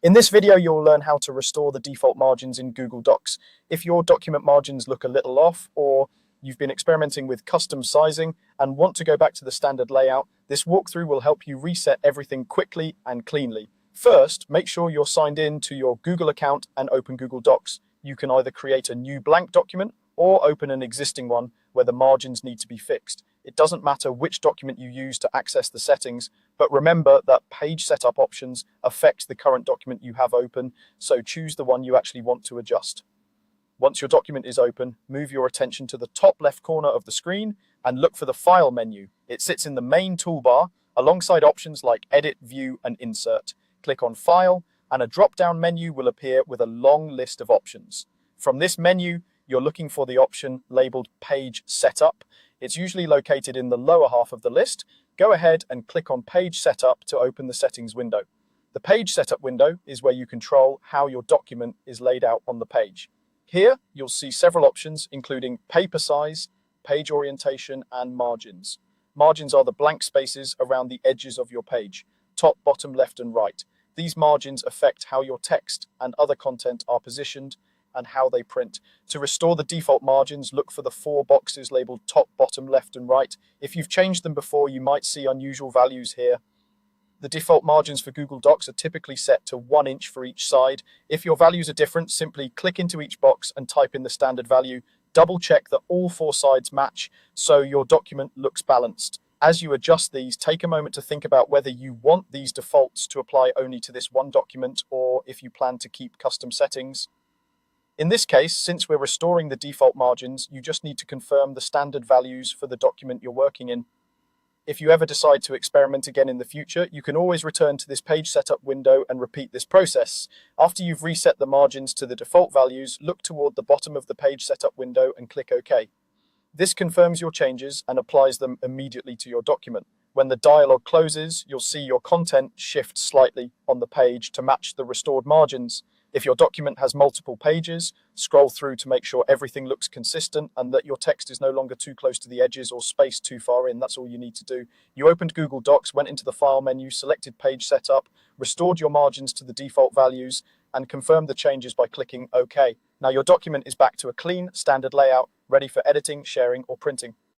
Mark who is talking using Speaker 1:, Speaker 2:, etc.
Speaker 1: In this video, you'll learn how to restore the default margins in Google Docs. If your document margins look a little off, or you've been experimenting with custom sizing and want to go back to the standard layout, this walkthrough will help you reset everything quickly and cleanly. First, make sure you're signed in to your Google account and open Google Docs. You can either create a new blank document or open an existing one where the margins need to be fixed. It doesn't matter which document you use to access the settings, but remember that page setup options affect the current document you have open, so choose the one you actually want to adjust. Once your document is open, move your attention to the top left corner of the screen and look for the File menu. It sits in the main toolbar alongside options like Edit, View, and Insert. Click on File, and a drop-down menu will appear with a long list of options. From this menu, you're looking for the option labeled Page Setup. It's usually located in the lower half of the list. Go ahead and click on Page Setup to open the settings window. The Page Setup window is where you control how your document is laid out on the page. Here, you'll see several options, including paper size, page orientation, and margins. Margins are the blank spaces around the edges of your page, top, bottom, left, and right. These margins affect how your text and other content are positioned and how they print. To restore the default margins, look for the 4 boxes labeled top, bottom, left, and right. If you've changed them before, you might see unusual values here. The default margins for Google Docs are typically set to 1 inch for each side. If your values are different, simply click into each box and type in the standard value. Double check that all 4 sides match so your document looks balanced. As you adjust these, take a moment to think about whether you want these defaults to apply only to this one document or if you plan to keep custom settings. In this case, since we're restoring the default margins, you just need to confirm the standard values for the document you're working in. If you ever decide to experiment again in the future, you can always return to this page setup window and repeat this process. After you've reset the margins to the default values, look toward the bottom of the page setup window and click OK. This confirms your changes and applies them immediately to your document. When the dialog closes, you'll see your content shift slightly on the page to match the restored margins. If your document has multiple pages, scroll through to make sure everything looks consistent and that your text is no longer too close to the edges or spaced too far in. That's all you need to do. You opened Google Docs, went into the File menu, selected Page Setup, restored your margins to the default values, and confirmed the changes by clicking OK. Now your document is back to a clean, standard layout, ready for editing, sharing, or printing.